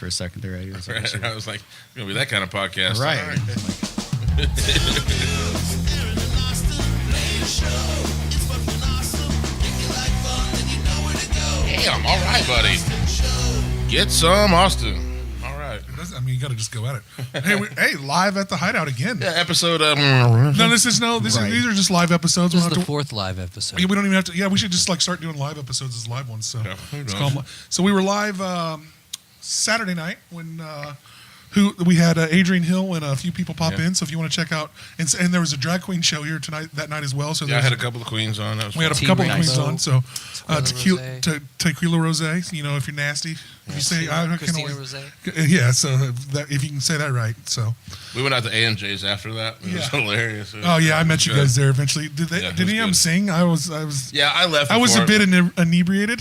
for a second there. I was, Right. I was like, it's going to be that kind of podcast. right. All right. Damn, all right, buddy. Get some, Austin. All right. I mean, you got to just go at it. Hey, live at the Hideout again. Yeah, episode. No, these are just live episodes. This is the fourth live episode. Yeah, we don't even have to. Yeah, we should just like start doing live episodes as live ones. So, Yeah, let's call them so we were live Saturday night when we had Adrian Hill and a few people pop in. So if you want to check out, and there was a drag queen show here that night as well. So Yeah, I had a couple of queens on. That was we had a fun. couple of Team queens Rainbow. on. So tequila Rosé. rosé. You know, if you're nasty, if you say I can Christina only. Rosé. Yeah, so if you can say that right. So. We went out to A&J's after that. It was hilarious. Oh yeah, I met you good. guys there eventually. Did Yeah, it any was of them good. sing? I was. Yeah, I left. I was a before- bit inebriated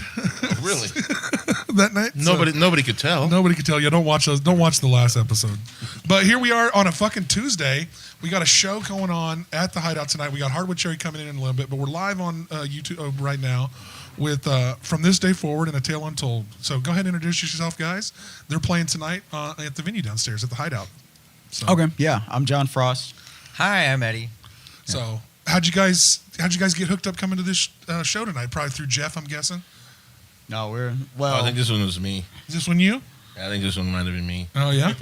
Really? that night. so- Nobody could tell. Nobody could tell you. Don't watch those. Don't watch the last episode. But here we are on a fucking Tuesday. We got a show going on at the Hideout tonight. We got Hardwood Cherry coming in a little bit, but we're live on YouTube right now with From This Day Forward and A Tale Untold. So go ahead and introduce yourself, guys. They're playing tonight at the venue downstairs at the Hideout. So, Okay. Yeah, I'm John Frost. Hi, I'm Eddie. So how'd you guys get hooked up coming to this show tonight? Probably through Jeff, I'm guessing. No, we're I think this one was me. Is this one you? I think this one might have been me. Oh yeah.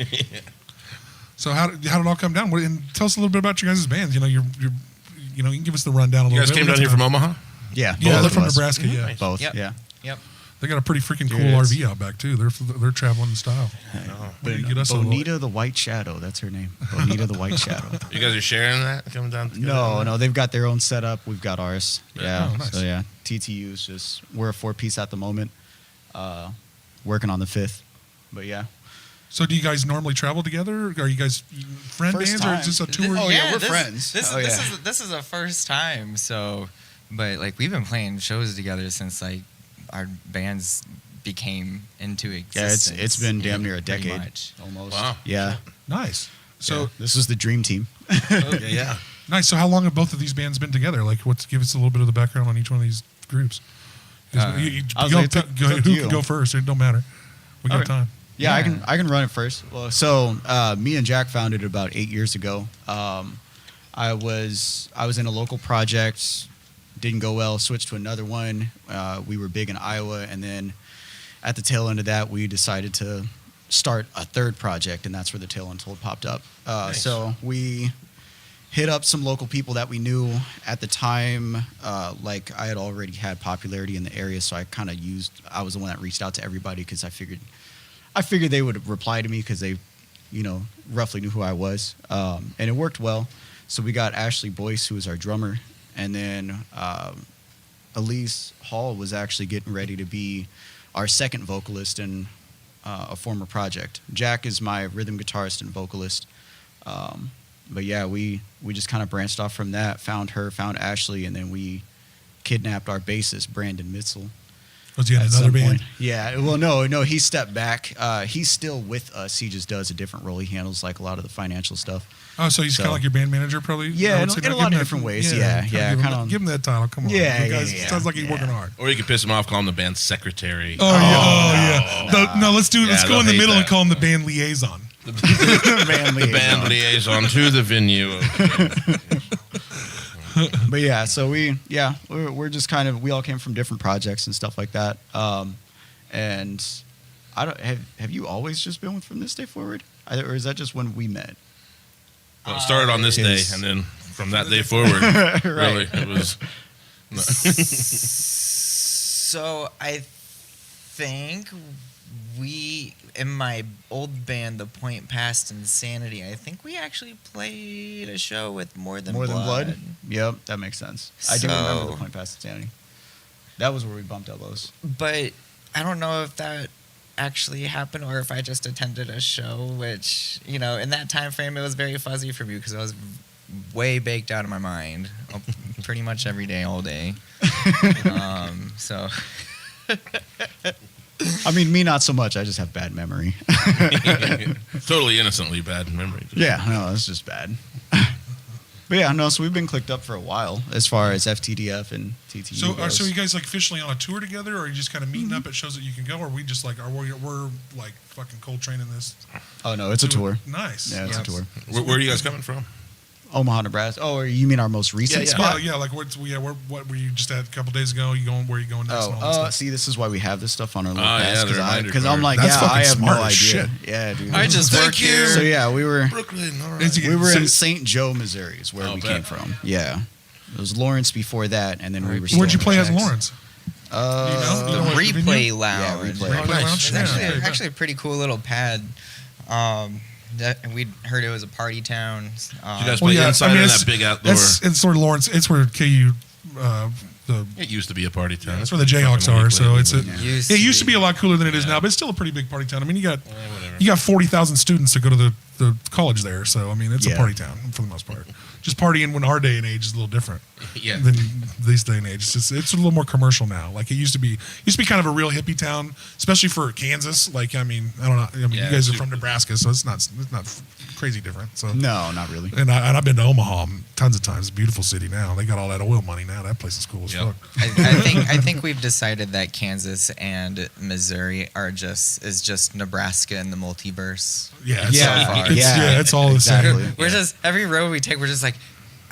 So how did it all come down? And tell us a little bit about your guys' bands. You know, you can give us the rundown a You little guys bit. came down here from Omaha? yeah, Yeah, they're both from of us. Nebraska. Yeah, Both. Yep. Yeah. Yep. they got a pretty freaking cool Dude, it's- RV out back too. They're traveling in style. But you get us a little- Bonita the White Shadow. That's her name. Bonita the White Shadow. You guys are sharing that coming down together? No, they've got their own setup. We've got ours. Yeah. Oh, nice. So yeah, TTU's just we're a 4-piece at the moment. Working on the 5th. But yeah. So do you guys normally travel together? Are you guys friend First bands or time. is this a tour? Oh, yeah, we're friends. This Oh, yeah. is a first time. So, but like we've been playing shows together since like our bands became into Yeah, existence. it's been damn near a pretty decade much. almost. Wow. Yeah. Nice. So Yeah. This is the dream team. Yeah. nice. So how long have both of these bands been together? Like, give us a little bit of the background on each one of these groups. I was like, it's up who to you. can go first? It don't matter. We got Okay. time. Yeah, Yeah. I can run it first. Well, so me and Jack founded it about 8 years ago. I was in a local project, didn't go well, switched to another one. We were big in Iowa, and then at the tail end of that, we decided to start a third project, and that's where the Tale Untold popped up. Nice. So we hit up some local people that we knew at the time. Like I had already had popularity in the area, so I was the one that reached out to everybody because I figured they would reply to me because they, roughly knew who I was. And it worked well. So we got Ashley Boyce, who was our drummer. And then Elise Hall was actually getting ready to be our second vocalist in a former project. Jack is my rhythm guitarist and vocalist. But yeah, we just kind of branched off from that, found Ashley, and then we kidnapped our bassist, Brandon Mitzel. Was he in at another some band? point. Yeah, well, no, he stepped back. He's still with us. He just does a different role. He handles like a lot of the financial stuff. Oh, so he's kind of like your band manager, probably? Yeah, I would in say a that. lot Give of him different that- ways. Yeah, kinda- Give him that title. Come on. Yeah, You guys, yeah. sounds like he's Yeah. working hard. Or you could piss him off, call him the band secretary. Oh, yeah. No, let's Yeah, go they'll in the hate middle and that. call him the band liaison. Band liaison to the venue. But yeah, so we're just kind of, we all came from different projects and stuff like that. And I don't have you always just been with From This Day Forward, or is that just when we met? Well, it started on this day, Yes. and then from that day forward, really, it was. So I think we, in my old band, The Point Past Insanity, I think we actually played a show with More Than Blood. Yep, that makes sense. I do remember So- the Point Past Insanity. That was where we bumped elbows. But I don't know if that actually happened or if I just attended a show, which, in that time frame, it was very fuzzy for me because I was way baked out of my mind pretty much every day, all day. So... I mean, me not so much. I just have bad memory. Totally innocently bad memory. Yeah, no, it's just bad. But yeah, no. So we've been clicked up for a while as far as FTDF and TTU. So, goes. so you guys like officially on a tour together, or are you just kind of meeting up at shows that you can go, or are we just like we're like fucking Coltrane in this? Oh no, it's a tour. Nice. Yeah, it's a tour. Where are you guys coming from? Omaha, Nebraska. Oh, or you mean our most recent Yeah, yeah. spot? Yeah, like what were you just at a couple days ago? You going where are you going next? and all that Oh, stuff? see, this is why we have this stuff on our little Oh, yeah, pass the reminder because card. I'm like, That's yeah, fucking I have smart no as idea. shit. Yeah, dude. I just work here. So yeah, we were Brooklyn. All Is right. it- we were So- in St. Joe, Missouri, is where Oh, we bet. came from. Yeah, it was Lawrence before that, and then we were. Where'd you still play in as Jackson. Lawrence? Uh, Do you know? The You know what venue? replay lounge. Yeah, replay. Replay nice. lounge? It's Yeah, actually, okay, actually a pretty cool little pad. We heard it was a party town. You guys Well, play yeah, inside I mean, in it's- that big outdoor. It's sort of Lawrence. It's where KU, It used to be a party town. that's where the Jayhawks are. So it's it used to be a lot cooler than it is Yeah. now, but it's still a pretty big party town. I mean, you got Whatever. 40,000 students that go to the college there. So I mean, it's a Yeah. party town for the most part. Just partying when our day and age is a little different. Yeah. Than this day and age. It's a little more commercial now. Like it used to be kind of a real hippie town, especially for Kansas. Like I mean, I don't know. I mean, Yeah, you guys are super. from Nebraska, so it's not crazy different. So No, not really. and I've been to Omaha tons of times. Beautiful city now. They got all that oil money now. That place is cool as Yep. fuck. I think we've decided that Kansas and Missouri is just Nebraska in the multiverse. Yeah, it's, Yeah, it's all the same. exactly. We're just every road we take, we're just like,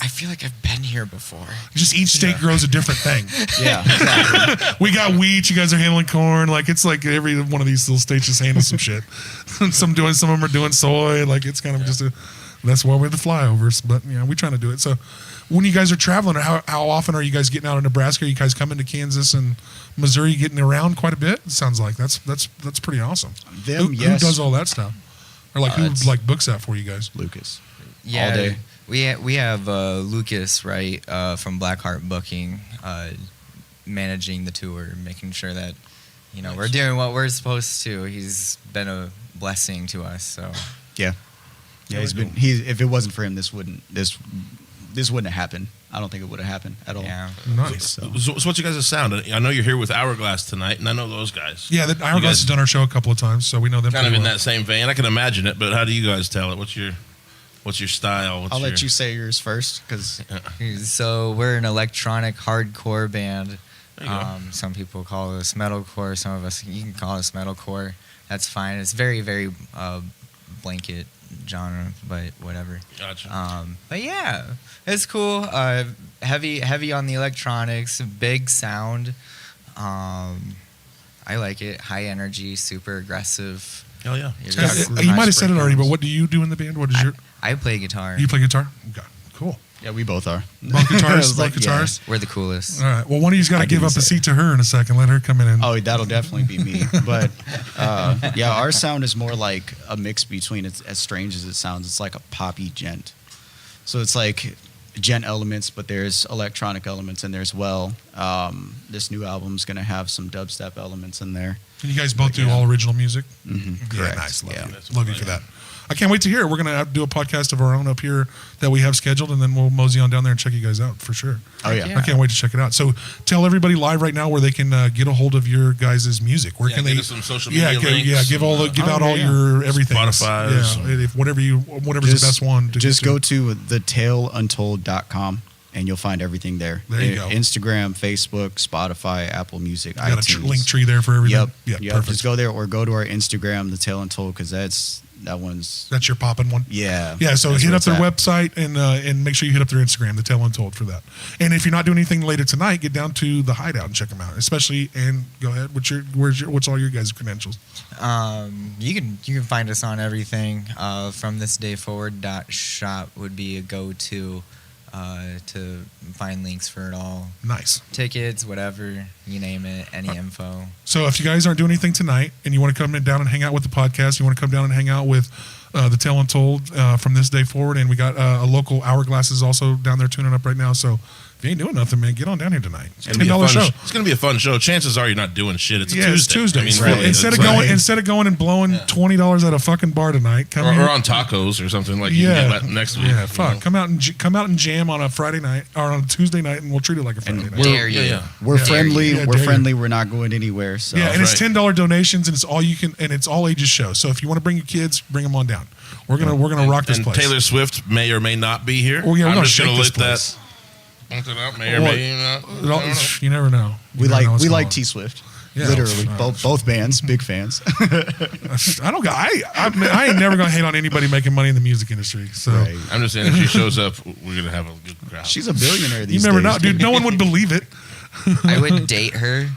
I feel like I've been here before. Just each state grows a different thing. Yeah, exactly. We got wheat. You guys are handling corn. Like it's like every one of these little states just handles some shit. Some of them are doing soy. Like it's kind of just that's why we're the flyovers. But you know, we trying to do it. So when you guys are traveling, how often are you guys getting out of Nebraska? Are you guys coming to Kansas and Missouri, getting around quite a bit? It sounds like that's pretty awesome. Them, Who yes. does all that stuff? Or like who It's- like books that for you guys? Lucas. Yeah, All day. we have Lucas right from Blackheart Booking, managing the tour, making sure that we're doing what we're supposed to. He's been a blessing to us. So Yeah, he's been. If it wasn't for him, this wouldn't have happened. I don't think it would have happened at all. yeah. Nice. So what's you guys' sound? I know you're here with Hourglass tonight, and I know those guys. Yeah, the Hourglass guys- has done our show a couple of times, so we know them Kind of pretty in well. that same vein. I can imagine it, but how do you guys tell it? What's your style? I'll let you say yours first because So we're an electronic hardcore band. There you go. Some people call us metalcore. Some of us, you can call us metalcore. That's fine. It's very, very blanket genre, but whatever. Gotcha. But yeah, it's cool. Heavy on the electronics, big sound. I like it. High energy, super aggressive. Hell yeah. You're Yeah, just- you might have said it already, but what do you do in the band? What is your? I play guitar. You play guitar? Okay, cool. yeah, we both are. Both guitarists. I was Both like, guitarists. We're the coolest. All right. Well, one of you's got to I give didn't up a say. seat to her in a second. Let her come in and. Oh, that'll definitely be me. But yeah, our sound is more like a mix between. It's as strange as it sounds. It's like a poppy gent. So it's like gent elements, but there's electronic elements in there as well. This new album's gonna have some dubstep elements in there. You guys both do all original music. Mm-hmm. Yeah, Correct. nice. Love Yeah. you. Love you for that. I can't wait to hear it. We're gonna do a podcast of our own up here that we have scheduled, and then we'll mosey on down there and check you guys out for sure. Oh yeah. Yeah. I can't wait to check it out. So tell everybody live right now where they can get a hold of your guys' music. Where Yeah, can get they? us some social media give, links, give all give Oh, out all yeah. your everything. Spotify, Yeah, some- if whatever's the best one. To Just get go to thetaleuntold.com and you'll find everything there. There you go. Instagram, Facebook, Spotify, Apple Music, You got a iTunes. link tree there for everything. Yep. Yeah, perfect. Just go there or go to our Instagram, The Tale Untold, because that one's That's your popping one. yeah. Yeah, so that's hit where up their it's at. website and make sure you hit up their Instagram, The Tale Untold, for that. And if you're not doing anything later tonight, get down to the Hideout and check them out. Especially, and go ahead. What's all your guys' credentials? You can find us on everything. From this day forward .shop would be a go-to to find links for it all. Nice. Tickets, whatever, you name it, any info. So if you guys aren't doing anything tonight and you want to come down and hang out with the podcast, you want to come down and hang out with The Tale Untold from this day forward, and we got a local Hourglass is also down there tuning up right now. So If you ain't doing nothing, man, get on down here tonight. It's a It's gonna be a $10 fun show. It's gonna be a fun show. Chances are you're not doing shit. It's a Tuesday. It's Tuesday. I mean, So really, instead it's of going and blowing $20 at a fucking bar tonight, come or here. on tacos or something like you can get that next week. Yeah, you fuck. know? Come out and jam on a Friday night or on a Tuesday night, and we'll treat it like a Friday night. Dare you. Yeah. We're friendly. Yeah, we're dare friendly. We're not going anywhere. So Yeah, and it's right. $10 donations, and it's all you can, and it's all ages show. So if you want to bring your kids, bring them on down. We're gonna rock this And place. Taylor Swift may or may not be here. Oh, yeah, we're I'm gonna just gonna shake this let place. that. May or Well, may not. I don't know. You never know. we You never know what's we going like on. T Swift. Yeah, Literally, oh, both bands, big fans. I ain't never gonna hate on anybody making money in the music industry. So Right. I'm just saying, if she shows up, we're gonna have a good crowd. She's a billionaire you these never days. know, dude. No one would believe it. I would date her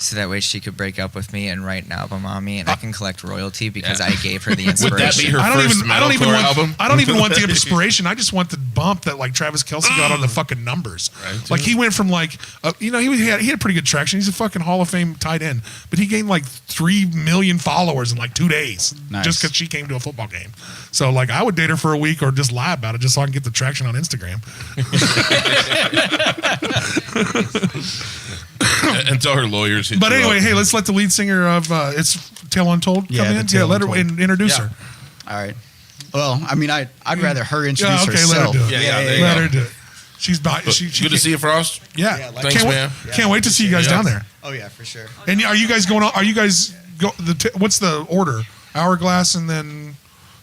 so that way she could break up with me and write an album on me, and I can collect royalty because Yeah. I gave her the Would inspiration. that be her I don't first even metalcore want. album? I don't even want the inspiration. I just want the bump that like Travis Kelce got on the fucking numbers. Right. Like he went from like, he had pretty good traction. He's a fucking Hall of Fame tight end, but he gained like 3 million followers in like 2 days Nice. just because she came to a football game. So like, I would date her for a week or just lie about it just so I can get the traction on Instagram. And tell her lawyers. hit But you anyway, up. hey, let's let the lead singer of it's Tale Untold come Yeah, the in. Tale Let her Untold. introduce Yeah. her. All right. Well, I mean, I'd rather her introduce Yeah, okay, let her herself. do it. Yeah, there you Let go. her do it. She's by. But She good to see you, Frost. Yeah, Yeah, Thanks, can't man. Can't wait to see you guys Yeah. down there. Oh yeah, for sure. And are you guys going on? Are you guys what's the order? Hourglass, and then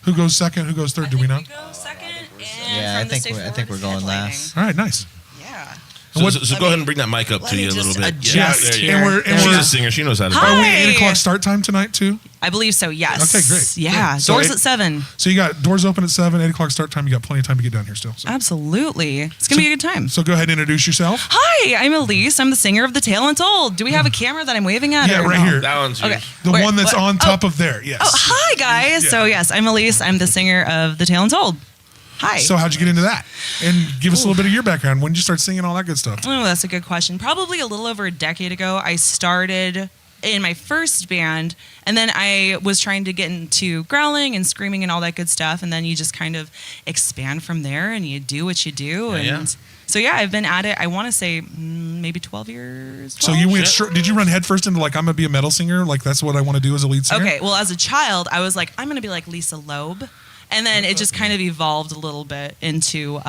who goes second? Who goes third? Do we know? We go second, and Yeah, from I think the stage I think we're forward going is last. All right, nice. Yeah. So go ahead and bring that mic up let to me you a little just bit. adjust there you here. go. And She's we're a singer. She knows how to do Hi. it. Are we 8:00 start time tonight too? I believe so, yes. Okay, great. Yeah. Great. So Doors it- at 7. So you got doors open at 7, 8:00 start time. You got plenty of time to get down here still. So, Absolutely. It's going to be a good time. so go ahead and introduce yourself. Hi, I'm Elise. I'm the singer of The Tale Untold. Do we have a camera that I'm waving at? Yeah, or right no? here. That one's yours. Okay. The Wait, one that's what? on top of there. Yes. Oh, hi, guys. Yeah. So, yes, I'm Elise. I'm the singer of The Tale Untold. Hi. So how'd you get into that? And give us a little bit of your background. When did you start singing all that good stuff? Oh, that's a good question. Probably a little over a decade ago, I started in my first band, and then I was trying to get into growling and screaming and all that good stuff, and then you just kind of expand from there, and you do what you do. Yeah, And so, yeah, I've been at it, I want to say maybe 12 years. So 12? you went did you run headfirst into like, I'm gonna be a metal singer? Like that's what I want to do as a lead singer? Okay, well, as a child, I was like, I'm going to be like Lisa Loeb. And then it just kind of evolved a little bit into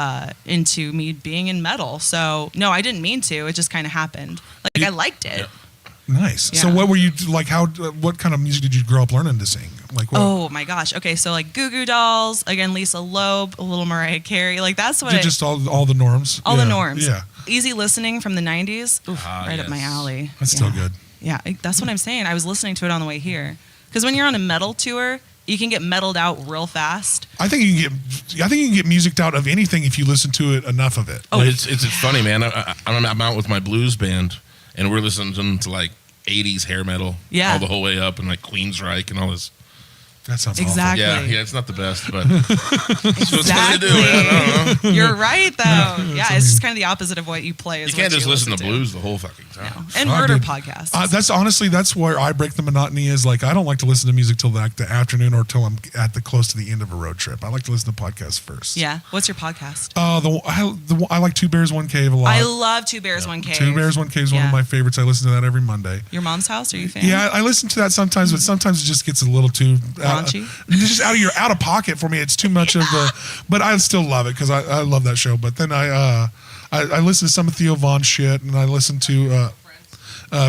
me being in metal. So no, I didn't mean to. It just kind of happened. Like I liked it. Yeah. Nice. So Yeah. what were you like? What kind of music did you grow up learning to sing? Like what? Oh my gosh. Okay, so like Goo Goo Dolls, again Lisa Loeb, a little Mariah Carey. Like that's what Just all the norms. all Yeah. the norms. Yeah, Easy listening from the 90s. Oof, right up my yes. alley. that's Yeah. still good. Yeah, that's what I'm saying. I was listening to it on the way here. Because when you're on a metal tour, you can get metaled out real fast. I think you can get music out of anything if you listen to it enough of it. Oh. Well, it's funny, man. I'm out with my blues band, and we're listening to like 80s hair metal, Yeah. all the whole way up, and like Queensryche and all this. That sounds Exactly. Yeah, it's not the best, but that's what they do. Exactly. I don't know. You're right, though. Yeah, it's just kind of the opposite of what you play. Is You can't what just listen to to blues the whole fucking time. No. And Fuck, murder dude. podcasts. That's where I break the monotony. Is like I don't like to listen to music till like the afternoon or till I'm at the close to the end of a road trip. I like to listen to podcasts first. Yeah. What's your podcast? I like Two Bears One Cave a lot. I love Two Bears, One Cave. Two Bears One Cave is one of Yeah. my favorites. I listen to that every Monday. Your mom's house? Are you a fan? Yeah, I listen to that sometimes, but sometimes it just gets a little too Raunchy? just out of pocket for me. It's too much of the, but I still love it because I love that show. But then I listen to some of Theo Von shit, and I listen to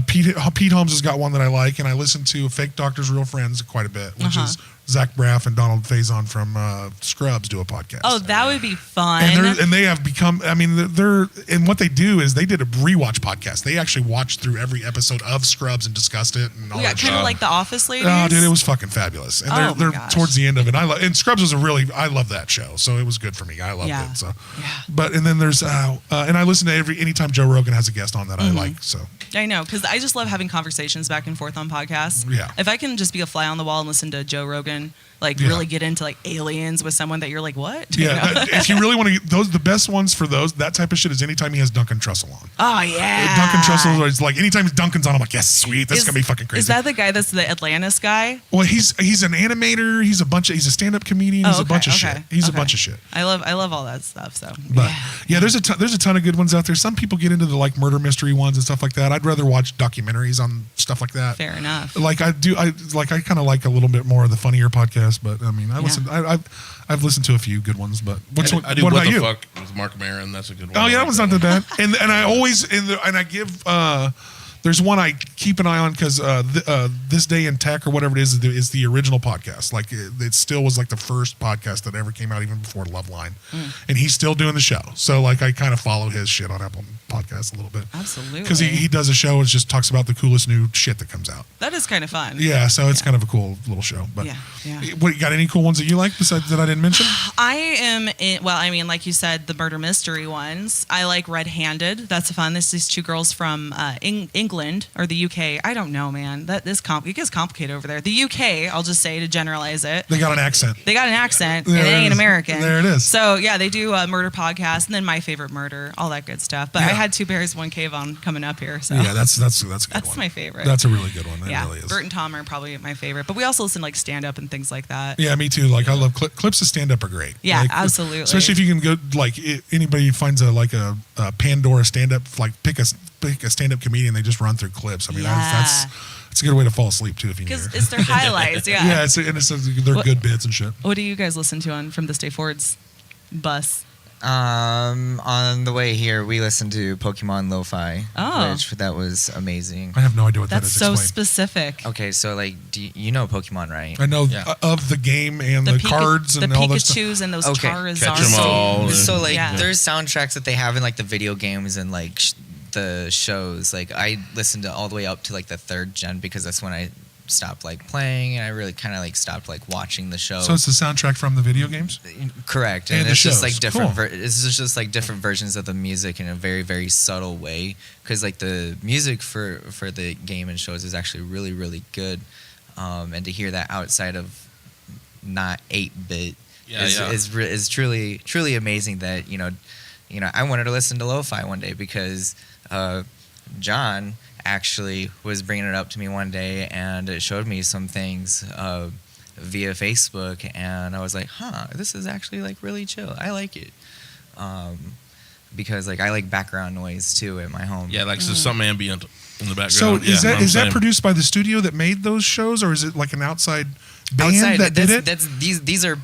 Pete Holmes has got one that I like, and I listen to Fake Doctors, Real Friends quite a bit, which is Zach Braff and Donald Faison from Scrubs do a podcast. Oh, that would be fun. And they have become. I mean, and what they do is they did a rewatch podcast. They actually watched through every episode of Scrubs and discussed it and all we that got shit. kind of like the Office ladies. Oh, dude, it was fucking fabulous. And Oh, my they're gosh. towards the end of it. And Scrubs was I love that show, so it was good for me. I loved Yeah. it. So, Yeah. but and then there's and I listen to anytime Joe Rogan has a guest on that I like. So I know, because I just love having conversations back and forth on podcasts. Yeah. If I can just be a fly on the wall and listen to Joe Rogan can like Yeah. really get into like aliens with someone that you're like, what? Yeah, if you really want to, the best ones for that type of shit is anytime he has Duncan Trussell on. Oh yeah. Duncan Trussell is like anytime Duncan's on, I'm like, yes, sweet, this is gonna be fucking crazy. Is that the guy that's the Atlantis guy? Well, he's an animator. He's a stand-up comedian. He's a bunch of shit. He's a bunch of shit. I love all that stuff. So But yeah, there's a ton of good ones out there. Some people get into the like murder mystery ones and stuff like that. I'd rather watch documentaries on stuff like that. fair enough. Like I kind of like a little bit more of the funnier podcast. But I mean, I've listened to a few good ones. But I do what What about the you? Fuck with Mark Maron. That's a good one. Oh yeah, that one's not that bad. And I always and I give. There's one I keep an eye on because This Day in Tech or whatever it is the original podcast. Like it still was like the first podcast that ever came out even before Loveline, and he's still doing the show. So like I kind of follow his shit on Apple Podcasts a little bit. Absolutely. Because he does a show that just talks about the coolest new shit that comes out. That is kind of fun. Yeah, so it's kind of a cool little show. But Yeah. what you got any cool ones that you like besides that I didn't mention? I am like you said, the murder mystery ones. I like Red Handed. That's fun. There's these two girls from England or the UK. I don't know, man. It gets complicated over there. The UK, I'll just say to generalize it. They got an accent. They got an accent, There and it it ain't is. American. There it is. So yeah, they do a murder podcast, and then My Favorite Murder, all that good stuff. But I Yeah. had Two Bears, One Cave on coming up here. So Yeah, that's a good one. That's my favorite. That's a really good one. That yeah, really is. Bert and Tom are probably my favorite. But we also listen to like stand up and things like that. Yeah, me too. Like I love clips of stand up are great. Yeah, Like, absolutely. Especially if you can go like anybody finds a Pandora stand up, like pick a stand up comedian, they just run through clips. I mean, that's a good way to fall asleep too if you need. Because it's their highlights. Yeah. Yeah, they're good bits and shit. What do you guys listen to from this day forward's bus? On the way here, we listened to Pokemon Lo-Fi, Oh. which that was amazing. I have no idea what That's that is. so Explain. specific. Okay, so like, you know Pokemon, right? I know Yeah. of the game and the cards and the all that stuff. Pikachus and those Okay. Charizards. Catch 'em all. and- So like, Yeah. there's soundtracks that they have in like the video games and like the shows. Like I listened to all the way up to like the 3rd gen because that's when I stopped like playing and I really kind of like stopped like watching the show. So it's the soundtrack from the video games. Correct, And and the it's just shows. like different. Cool. It's just like different versions of the music in a very, very subtle way. Because like the music for the game and shows is actually really, really good. And to hear that outside of not 8-bit is truly, truly amazing. That you know, I wanted to listen to lo-fi one day because John actually was bringing it up to me one day and it showed me some things via Facebook, and I was like, this is actually like really chill. I like it. Because like I like background noise too at my home. Yeah, like so some ambient in the background. So is Yeah, I'm that saying. produced by the studio that made those shows, or is it like an outside band Outside, that did it? these are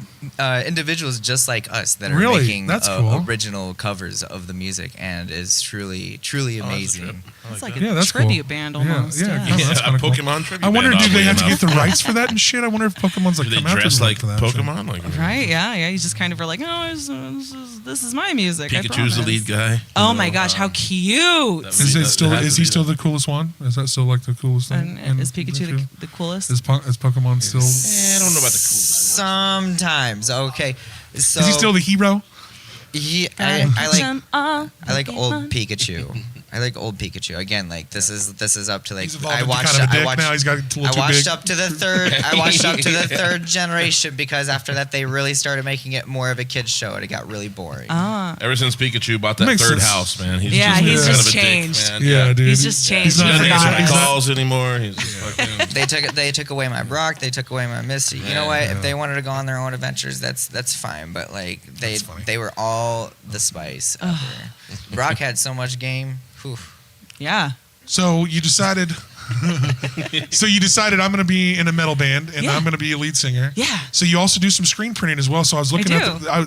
individuals just like us that are Really? making That's cool. original covers of the music, and is truly, truly Oh, that's a amazing. trip. I It's like like that. Yeah, a that's cool. tribute band almost. Yeah, Yeah. yeah. Yeah, that's a kinda cool. Pokemon tribute I wonder, band, do they oddly have to get the enough. rights for that and shit? I wonder if Pokemon's like Do they come out dress to like for that shit. Pokemon? Like Right? Yeah. You just kind of are like, oh, this is my music. I Pikachu's the promise. lead guy. Oh my gosh, how cute! That Is it still? It has Is to he be still that. the coolest one? Is that still like the coolest thing? And is Pikachu the coolest? Is Pokemon still? I don't know about the coolest. Sometimes, okay. So Is he still the hero? I like old Pikachu. I like old Pikachu. Again, like this is up to like He's evolved into kind of a dick now. He's got a little I too watched big. up to the third. I watched up to the 3rd generation because after that they really started making it more of a kids show and it got really boring. Ever since Pikachu bought that Makes third sense. house, man, he's Yeah, just, he's kind just of a changed. Dick, man. Yeah, dude. He's just changed. He doesn't He's answer not any us. calls anymore. He's just fucking. They took away my Brock. They took away my Misty. You know what? If they wanted to go on their own adventures, that's fine. But like That's funny. they were all the spice out there. Brock had so much game. Whew. Yeah. So you decided. I'm going to be in a metal band and Yeah. I'm going to be a lead singer. Yeah. So you also do some screen printing as well. So I was looking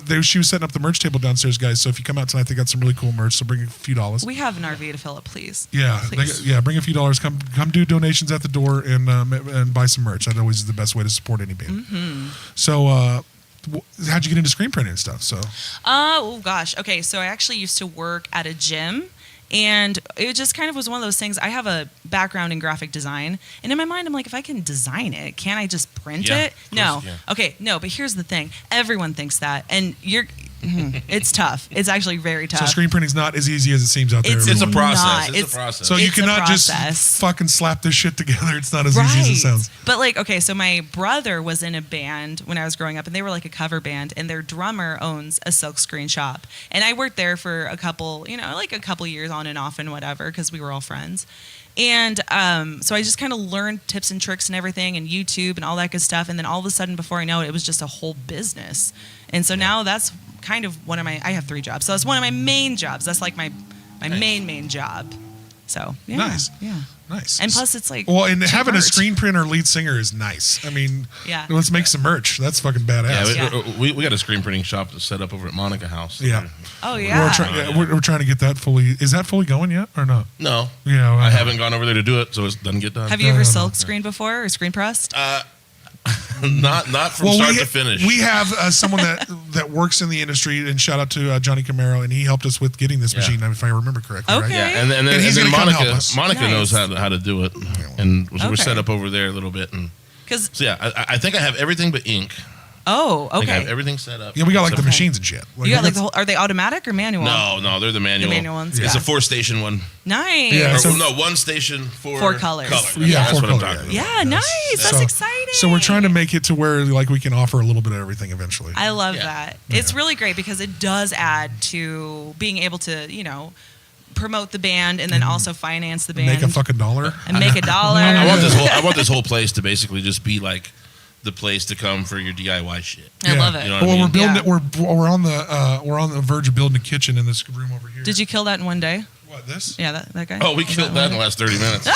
do. she was setting up the merch table downstairs, guys. So if you come out tonight, they got some really cool merch. So bring a few dollars. We have an RV to fill up, please. Yeah, Please. bring a few dollars. Come do donations at the door and buy some merch. That always is the best way to support any band. Mm-hmm. So, how'd you get into screen printing and stuff? So, Oh gosh. Okay, so I actually used to work at a gym, and it just kind of was one of those things. I have a background in graphic design, and in my mind, I'm like, if I can design it, can't I just print Yeah, it? of No. course, yeah. Okay, no. But here's the thing: everyone thinks that, and It's tough. It's actually very tough. So screen printing's not as easy as it seems out there. It's It's a everyone. process. not. It's a process. So you it's a cannot just process. fucking slap this shit together. It's not as easy as it sounds. But like, okay, so my brother was in a band when I was growing up, and they were like a cover band, and their drummer owns a silk screen shop. And I worked there for a couple years on and off and whatever, because we were all friends. And so I just kind of learned tips and tricks and everything, and YouTube and all that good stuff. And then all of a sudden, before I know it, it was just a whole business. And so now that's kind of one of my, I have 3 jobs. So that's one of my main jobs. That's like my main job. So, yeah. Nice. Yeah. Nice. And plus, it's like, well, and cheap having a merch. screen printer lead singer is nice. I mean, Yeah. let's make some merch. That's fucking badass. Yeah, we got a screen printing shop to set up over at Monica House. Yeah. Oh, We're, yeah. we're trying to get that fully. Is that fully going yet or not? No, Yeah, I haven't gone over there to do it, so it doesn't get done. Have you ever silk screened before or screen pressed? not from start to finish. We have someone that works in the industry, and shout out to Johnny Camaro, and he helped us with getting this Yeah. machine, if I remember correctly. Okay. Right? Yeah, and then, And he's and then gonna come help Monica, us. Monica Nice. knows how to do it, and so we're Okay. set up over there a little bit. And Because, so yeah, I think I have everything but ink. oh, I think I have okay. everything set up. Yeah, we got like the Except- machines and shit. You got like the whole, are they automatic or manual? No, they're the manual. The manual ones, It's yeah. a 4-station one. Nice. Yeah, Or, so- no, 1 station, 4 4 colors. Yeah, that's 4 what I'm color, talking yeah. about. Yeah, nice. That's So- exciting. So we're trying to make it to where like we can offer a little bit of everything eventually. I love Yeah. that. It's really great because it does add to being able to, promote the band and then also finance the band. Make a fucking dollar. and make a dollar. I want this whole place to basically just be like the place to come for your DIY shit. I love it. You know what I Well, mean? we're building Yeah. it. We're on the verge of building a kitchen in this room over here. Did you kill that in one day? What this? Yeah, that guy. Oh, we killed that in the last 30 minutes.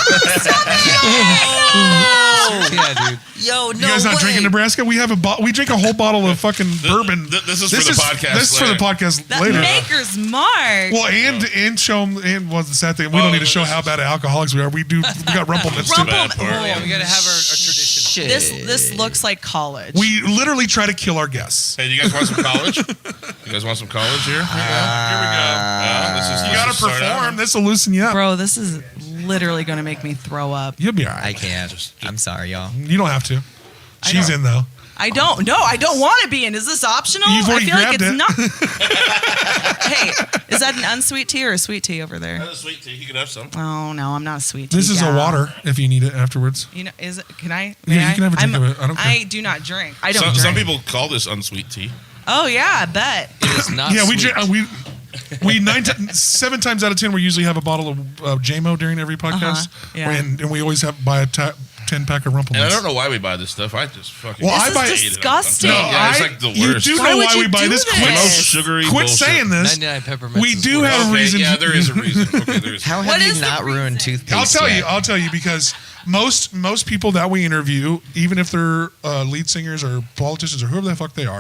Yeah, dude. Yo, no You guys not way. drinking Nebraska? We have we drink a whole bottle of fucking bourbon. This is for the podcast This is for the later. podcast That later. Maker's Mark. Well, and show them, and was the sad thing. We don't need to show how bad alcoholics we are. We got rumplements too. bad part. Yeah, we gotta have our tradition. Shit. this looks like college. We literally try to kill our guests. Hey, do you guys want some college? You guys want some college here? Here we go. You got to perform. This will loosen you up. Bro, this is literally going to make me throw up. You'll be all right. I can't. I'm sorry, y'all. You don't have to. She's don't- in though. I don't want to be in. Is this optional? You've already I feel like grabbed it's not. Hey, is that an unsweet tea or a sweet tea over there? That's a sweet tea. You can have some. Oh no, I'm not a sweet tea. This is gal. a water if you need it afterwards. You know, is it? Can I? Yeah, may you I? can have a drink I'm- of it. I don't care. I do not drink. I don't drink. Some people call this unsweet tea. Oh yeah, I bet. It is not Yeah, sweet. we 7 times out of 10 we usually have a bottle of JMO during every podcast, yeah. and we always have buy a 10-pack of Rumplemans. And I don't know why we buy this stuff. I just fucking. Well, This I buy- is disgusting. No, Yeah, it's like the you worst. do Why know would why you we buy do this. this? Quit, The most sugary quit bullshit. saying this. 99 peppermints. We is do worse. have a Okay, reason. yeah, there is a reason. Okay, there is. How What have you is the not ruined reason? toothpaste I'll tell yet? you because most people that we interview, even if they're lead singers or politicians or whoever the fuck they are,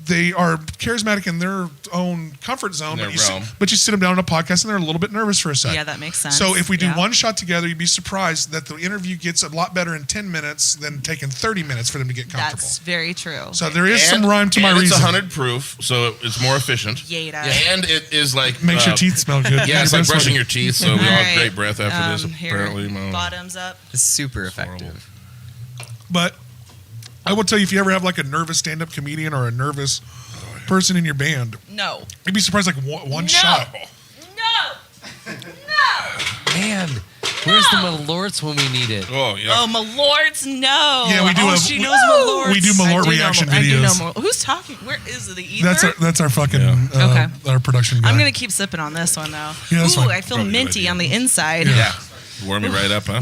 they are charismatic in their own comfort zone. In But their you, realm. but you sit them down on a podcast and they're a little bit nervous for a second. Yeah, that makes sense. So if we do Yeah. one shot together, you'd be surprised that the interview gets a lot better in 10 minutes than taking 30 minutes for them to get comfortable. That's very true. So there is some rhyme to my and reason. It's 100 proof, so it's more efficient. Yada. And it is like Makes your teeth smell good. Yeah, it's like brushing your teeth, so we all All have right. great breath after this. Here, Apparently, bottoms up. It's super horrible. effective. But I will tell you, if you ever have like a nervous stand-up comedian or a nervous person in your band, No. you'd be surprised like one No. shot. No. No. Man, where's the Malorts when we need it? Oh yeah. Oh, Malorts, no. Yeah, we do Oh, a- she knows Malorts. we do I Malort know reaction I do know videos. Malort. Who's talking? Where is it? The ether? That's our fucking Yeah. Okay. our production guy. I'm gonna keep sipping on this one though. Yeah, that's Ooh, fine. I feel Probably a good minty idea. on the inside. Yeah. Warm me right up, huh?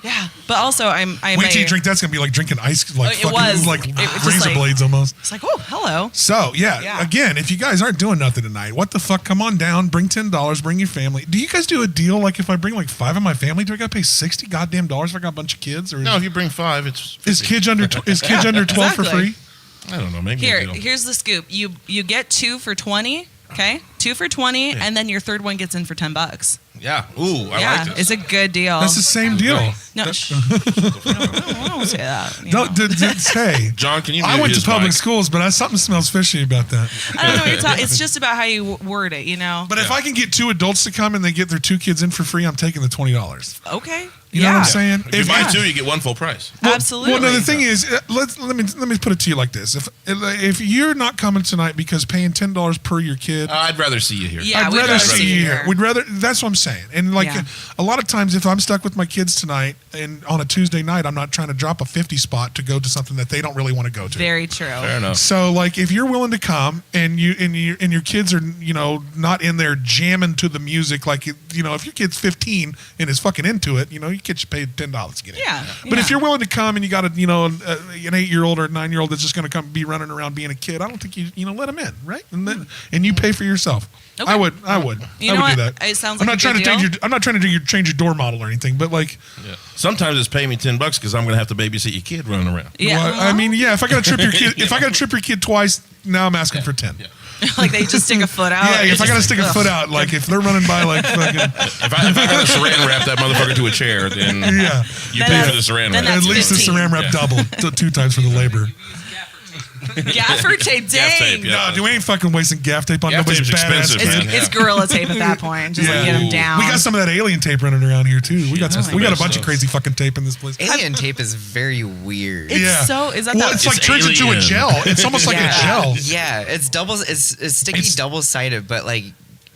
Yeah. But also, I'm Wait till you drink. That's gonna be like drinking ice, like It fucking, was. like It was just razor like- blades almost. It's like, oh, hello. So Yeah. again, if you guys aren't doing nothing tonight, what the fuck? Come on down, bring $10, bring your family. Do you guys do a deal like if I bring like 5 of my family, do I gotta pay $60 goddamn dollars if I got a bunch of kids? Or No, if you bring 5, it's is 50. kids under is kids under 12 for Exactly. free? I don't know. Maybe Here, a deal. here's the scoop. You get 2 for 20. Okay, 2 for 20, and then your third one gets in for $10. Yeah. Ooh, I yeah, like this. it's a good deal. That's the same deal. No, shh. I don't say that. you know. Don't say. John, can you? I mute went to his public mic? schools, but something smells fishy about that. I don't know what you're talking. It's just about how you word it, you know. But if I can get 2 adults to come and they get their 2 kids in for free, I'm taking the $20. Okay. You know what I'm Yeah. saying? If you buy two, you get one full price. Absolutely. Well, no, the thing is, let me put it to you like this: if you're not coming tonight because paying $10 per your kid, I'd rather see you here. Yeah, I'd we'd rather rather see see you you here. here. We'd rather. That's what I'm saying. And like Yeah. a lot of times, if I'm stuck with my kids tonight and on a Tuesday night, I'm not trying to drop a 50 spot to go to something that they don't really want to go to. Very true. Fair enough. So like if you're willing to come and your kids are not in there jamming to the music like if your kid's 15 and is fucking into it, your kid should pay $10 to get in. Yeah. But if you're willing to come and you got an 8-year-old or a 9-year-old that's just going to come be running around being a kid, I don't think you let them in, right? And you pay for yourself. Okay. I would. You I know would what? do that. It sounds I'm like not a trying good to deal. I'm not trying to change your door model or anything, but like. Yeah. Sometimes it's pay me $10 because I'm going to have to babysit your kid running around. Yeah. Well, I mean, yeah. If I got to trip your kid twice, now I'm asking for 10. Yeah. Like they just stick a foot out. Yeah, if I got to It's stick a like, foot ugh. out, like if they're running by, like fucking, If I got to saran wrap that motherfucker to a chair, then yeah. you Then pay for that's- the saran then wrap. At that's least the 15. saran wrap double, 2 times for the labor. Gaffer tape, dang. Gaff tape, yeah. No, dude, we ain't fucking wasting gaff tape on Gaff nobody's tape's badass. expensive, kid. man. It's gorilla tape at that point. Just like get them Ooh. down. We got some of that alien tape running around here too. We got that's some. the We got a best bunch of stuff. crazy fucking tape in this place. Alien tape is very weird. It's Yeah. so. Is that Well, that? it's like It's turns into a alien. gel. It's almost like a gel. Yeah, it's sticky, It's- double-sided, but like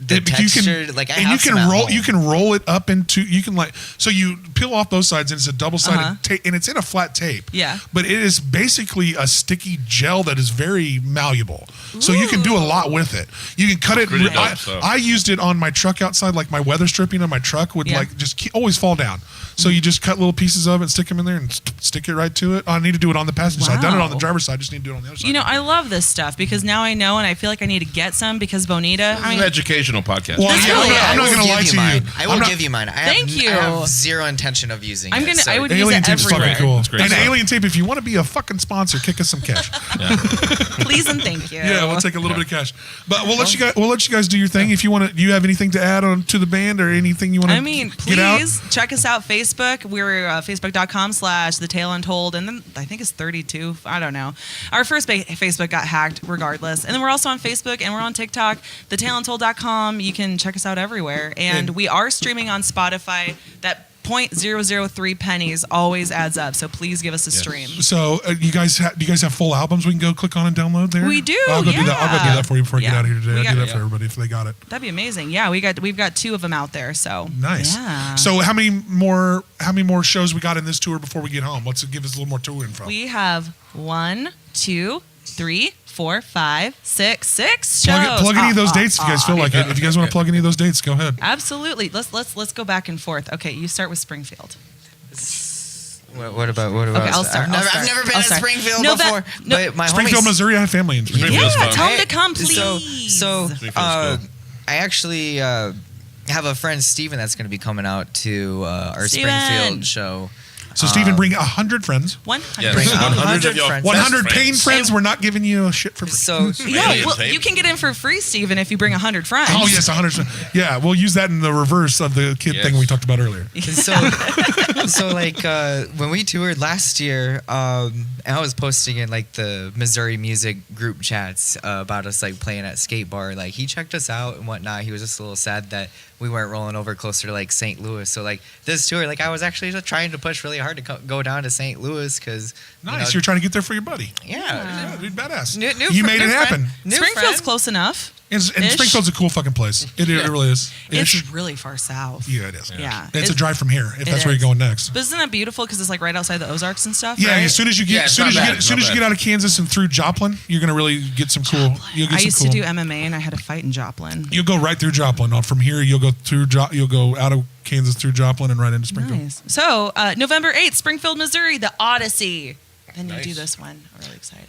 the But texture, like I and have you can some at roll. home. You can roll it up into. You can so you peel off both sides and it's a double-sided Uh-huh. tape, and it's in a flat tape. Yeah. But it is basically a sticky gel that is very malleable. So you can do a lot with it. You can cut it. Pretty dope stuff. I used it on my truck outside, like my weather stripping on my truck would Yeah. like just always fall down. So you just cut little pieces of it and stick them in there and stick it right to it. I need to do it on the passenger side. I've done it on the Wow. driver's side. I just need to do it on the other side. I love this stuff because now I know, and I feel like I need to get some because Bonita. It's an educational podcast. Well, This yeah, really I'm not I will going to give lie to mine. you. I will I'm not- give you mine. Thank I you. have zero intention of using I'm it. gonna. so- I would use Alien it tape's everywhere. fucking cool. It's great And stuff. Alien tape, if you want to be a fucking sponsor, kick us some cash. Please and thank you. Yeah, we'll take a little bit of cash. But we'll let you guys. We'll let you guys do your thing. If you want to, do you have anything to add on to the band or anything you want to? I mean, get out? please check us out. Facebook. We're facebook.com/The Tale Untold, and then I think it's 32. I don't know. Our first Facebook got hacked, regardless, and then we're also on Facebook and we're on TikTok. TheTaleUntold.com. You can check us out everywhere, and we are streaming on Spotify. That 0.003 pennies always adds up, so please give us a stream. So do you guys have full albums we can go click on and download there? We do, I'll go do that. I'll go do yeah. that for you before I get Yeah. out of here today. We I'll got- do that for everybody if they got it. That'd be amazing. Yeah, we've got 2 of them out there. So Nice. Yeah. So how many more shows we got in this tour before we get home? Let's give us a little more tour info. we have 1, 2, 3, 4, 5, 6 shows. Plug any of those dates if you guys feel like it. If you guys want to plug any of those dates, go ahead. Absolutely. Let's go back and forth. Okay, you start with Springfield. What about? Okay, I'll start. I've never been I'll to start. Springfield No, before. no. But my Springfield, homies, Missouri. I have family in Springfield. Springfield's Yeah, fun. tell them to come, please. So Springfield's cool. I actually have a friend Steven that's going to be coming out to our Steven. Springfield show. So Stephen, bring 100 friends. 100. Yes, Bring 100 of y'all. friends. 100 best paying friends. We're not giving you a shit for free. So Yeah, Alien well, tape. you can get in for free, Steven, if you bring 100 friends. Oh yes, 100. Yeah, we'll use that in the reverse of the kid Yes. thing we talked about earlier. so like when we toured last year, I was posting in like the Missouri music group chats about us like playing at skate bar. Like he checked us out and whatnot. He was just a little sad that we weren't rolling over closer to like St. Louis. So like this tour, like I was actually just trying to push really hard to go down to St. Louis because Nice. You're trying to get there for your buddy. yeah. Yeah, dude, badass. New you fr- made new it happen. friend. New Springfield's friend. close enough. And Ish. Springfield's a cool fucking place. It really is. It's Ish. really far south. Yeah, it is. Yeah. It's a drive from here if that's where is. you're going next. But isn't that beautiful? Because it's like right outside the Ozarks and stuff. Yeah, right? as soon as you get, Yeah, it's not bad. as soon as you Not get out of Kansas and through Joplin, you're gonna really get some cool. You'll get I some used cool. to do MMA and I had a fight in Joplin. You'll go right through Joplin. From here, you'll go through. You'll go out of Kansas through Joplin and right into Springfield. Nice. So November 8th, Springfield, Missouri, the Odyssey. Then you Nice. do this one. I'm really excited.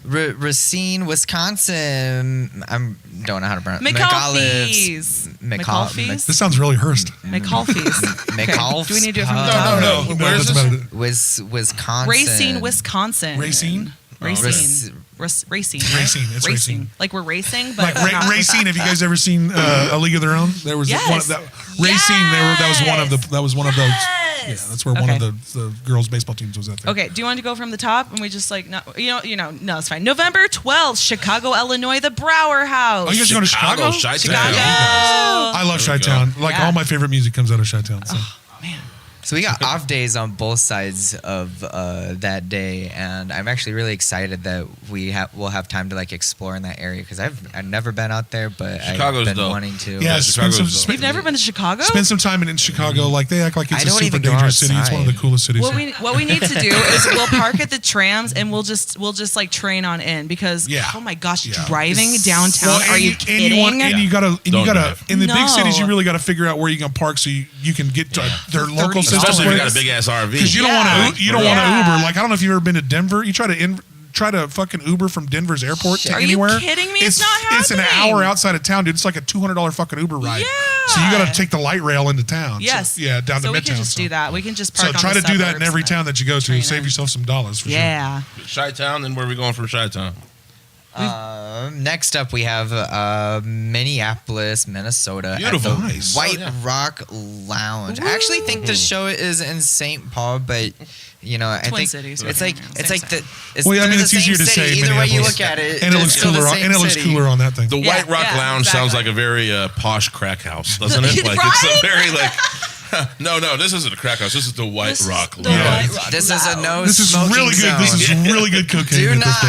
Racine, Wisconsin. I don't know how to pronounce McAulife's. McAulife's. This sounds really Hearst. McAulife's. McAulife's. Do we need to do it from the No, top? no. Where is Doesn't this? matter. Wisconsin. Racine, Wisconsin. Racine? Racine. Racine, right? Racine, it's racing. Like we're racing, but Like we're not. Racine. Have you guys ever seen A League of Their Own? There was Yes. one of that. Racine. That was one of the. That was one of those. Yeah, Yes. that's where one of Okay. the girls' baseball teams was at. There. Okay, do you want to go from the top and we just like no, no, it's fine. November 12th, Chicago, Illinois, the Brower House. Oh, you guys are going to Chicago? Chi-Town. Chicago. I love There we Chi-Town. Like Yeah. all my favorite music comes out of Chi-Town. So. Man. So So we got off days on both sides of that day, and I'm actually really excited that we'll have time to like explore in that area because I've never been out there, but Chicago's I've been dope. wanting to. Yeah, Chicago's spend dope. some, You've never been to Chicago? spend some time in Chicago. Like they act like it's I a don't super even go dangerous city. It's one of the outside. coolest cities. What we need to do is we'll park at the trams and we'll just like train on in because Yeah. oh my gosh, Yeah. driving downtown. Well, Are and you kidding? And you gotta, Don't drive. in the big No. cities, you really got to figure out where you can park so you can get to their local $30. system. Especially if you got a big ass RV. Because you don't Yeah. want to, you don't want Yeah. to Uber. Like I don't know if you've ever been to Denver. You try to fucking Uber from Denver's airport to Are you anywhere. kidding me? It's not It's an happening. hour outside of town, dude. It's like a $200 fucking Uber ride. Yeah. So you got to take the light rail into town. Yes. So, yeah, down so to we Midtown. can just do that. We can just So park. try on to the do that in suburbs every and town that you go to. train Save in. yourself some dollars for Yeah. Chi-Town, then where are we going from Chi-Town? Next up, we have Minneapolis, Minnesota. Beautiful. At the Nice. White Oh, yeah. Rock Lounge. I actually think the show is in St. Paul, but I Twin think Cities, it's right? like Yeah, it's same like the. side. It's, Well, I they're mean, the it's easier same to city. say Either way you Minneapolis. look at it, And it it's looks still the cooler. same And it looks city. cooler on that thing. The Yeah, White Rock yeah, Lounge exactly. sounds like a very posh crack house, doesn't it? Like Right? it's a very like. No, this isn't a crack house. This is the White This is Rock the Lounge. White Rock This is a no This is smoking really good. zone. This is really good cocaine. Do at not.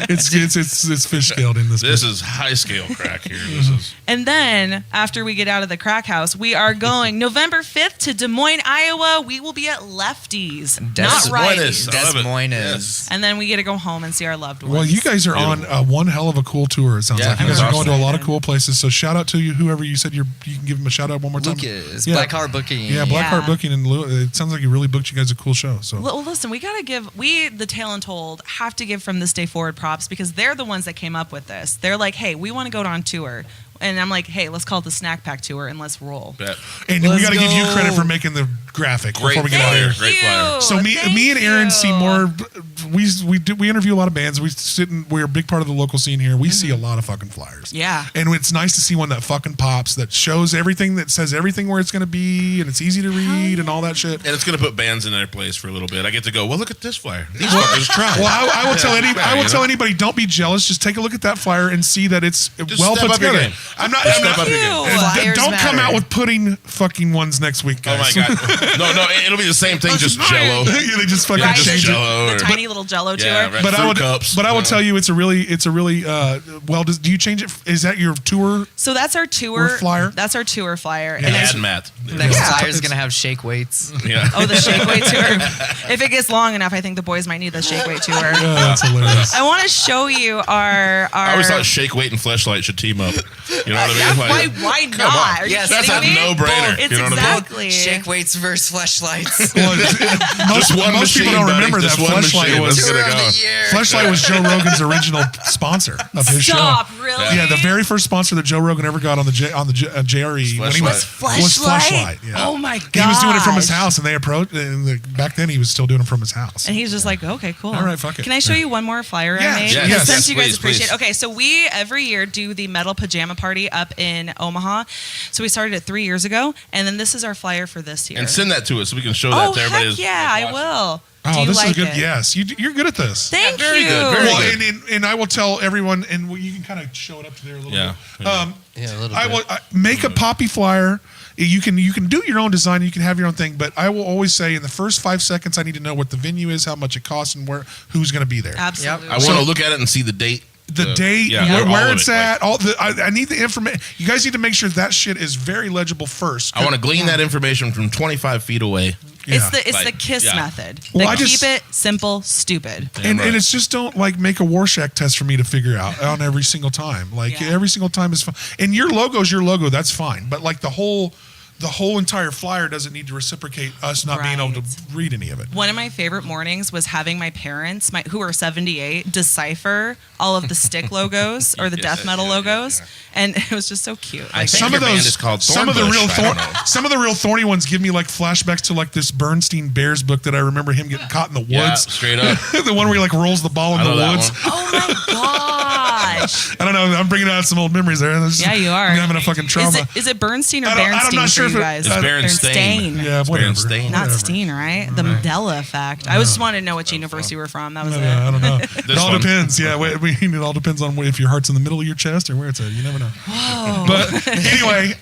this place. It's fish scaled in this. This place. is high scale crack here. This is And then after we get out of the crack house, we are going November 5th to Des Moines, Iowa. We will be at Lefties, not Des Righties. Moines. I love Des it. Moines. Yes. And then we get to go home and see our loved ones. Well, you guys are on one hell of a cool tour. It sounds Yeah, like you that's guys are going awesome. to a lot of cool places. So shout out to you, whoever you said you can give them a shout out one more time. Lucas, Yeah. Blackheart Booking. Yeah, Blackheart Booking and it sounds like you really booked you guys a cool show. So Well, listen, we the Tale Untold, have to give from this day forward props because they're the ones that came up with this. They're like, hey, we want to go on tour. And I'm like, hey, let's call it the Snack Pack Tour and let's roll. Bet. and we Let's got to give you go. credit for making the graphic Great before we get out of here. flyer. Great flyer. So me and Aaron see more. We interview a lot of bands. We're a big part of the local scene here. We see a lot of fucking flyers. Yeah. And it's nice to see one that fucking pops, that shows everything, that says everything where it's going to be, and it's easy to read and all that shit. And it's gonna put bands in their place for a little bit. I get to go. Well, look at this flyer. These fuckers try. Well, I will tell Yeah, you know? tell anybody, don't be jealous. Just take a look at that flyer and see that it's well step put up your together. game. I'm not. Step up your game. and Flyers don't come matter. out with pudding fucking ones next week, Oh guys. my god. No, it'll be the same thing, just Jello. Yeah, they just fucking Right, just change it. Jell-O the or- tiny little Jello tour. Yeah, right. But Fruit I would, cups, but I will you know. tell you, it's a really well. Do you change it? Is that your tour? So that's our tour Or flyer? That's our tour flyer. Yeah. And Add it's- Matt. Next Yeah. flyer is gonna have shake weights. Yeah. oh, the shake weight tour. If it gets long enough, I think the boys might need the shake weight tour. Oh, that's hilarious. I want to show you our. I always thought Shake Weight and Fleshlight should team up. You know what I mean? why come not? on. Are you Yes, That's a kidding me? no-brainer. It's You know what I mean? exactly. Shake weights versus fleshlights. Well, most one most people machine, don't buddy. remember that Just one Fleshlight machine. was Let's get Tour it of going. the year. Fleshlight was Joe Rogan's original sponsor of his Stop, show. really? Yeah, the very first sponsor that Joe Rogan ever got on the JRE when he was Fleshlight? Yeah. Oh my god. He was doing it from his house, and they approached. And back then, he was still doing it from his house. And he's just like, okay, cool. All right, fuck it. Can I show you one more flyer Yeah, I made? yes, Since yes, you guys please, appreciate please. it. Okay, so we every year do the metal pajama party up in Omaha. So we started it 3 years ago, and then this is our flyer for this year. And send that to us so we can show that oh, to everybody. heck yeah, I will. Oh, Do you this like is good. it? Yes, you're good at this. Thank very you. good, very Well, good. and I will tell everyone, and you can kind of show it up to there a little Yeah. bit. Yeah, a little I bit. will make a poppy flyer. You can do your own design. You can have your own thing, but I will always say in the first 5 seconds, I need to know what the venue is, how much it costs, and who's going to be there. Absolutely. I want to look at it and see the date. The date, yeah, all where of it's it, at, like- I need the information. You guys need to make sure that shit is very legible first. I want to glean that information from 25 feet away. It's the Like, KISS yeah. method. Well, The I just- keep it simple, stupid. and right. it's just don't like make a Rorschach test for me to figure out on every single time. Like Yeah. every single time is fine. And your logo's your logo, that's fine. But like the whole entire flyer doesn't need to reciprocate us not being able to read any of it. One of my favorite mornings was having my parents, who are 78, decipher all of the stick logos or the death metal logos, and it was just so cute. I Like, think Some your of band those, is called some of the real, Thornbush. I don't know. some of the real thorny ones give me like flashbacks to like this Bernstein Bears book that I remember him getting caught in the Yeah, woods. straight up. The one where he like rolls the ball in I the know that woods. one. oh my I don't know. I'm bringing out some old memories there. Yeah, you are. I'm having a fucking trauma. Is it Bernstein or I don't- I'm Bernstein not for sure you if it- guys? It's Berenstain. Yeah, It's whatever. Berenstain. Not Whatever. Steen, right? The Mandela effect. I just wanted to know which university we're from. That was it. Yeah, I don't know. It This all one. depends. Yeah, it all depends on if your heart's in the middle of your chest or where it's at. You never know. But anyway,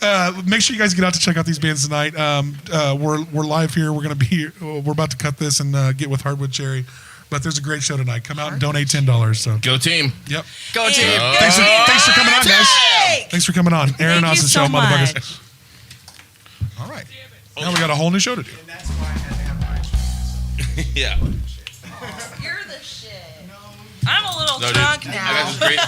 make sure you guys get out to check out these bands tonight. We're live here. We're about to cut this and get with Hardwood Cherry. But there's a great show tonight. Come out and donate $10. So Go team. yep. Go team. Thanks for coming on, guys. Thanks for coming on. Aaron Thank you Austin so Show, motherfuckers. much. All right. Now we got a whole new show to do. Yeah. You're the shit. I'm a little No, dude. drunk I now. got this great.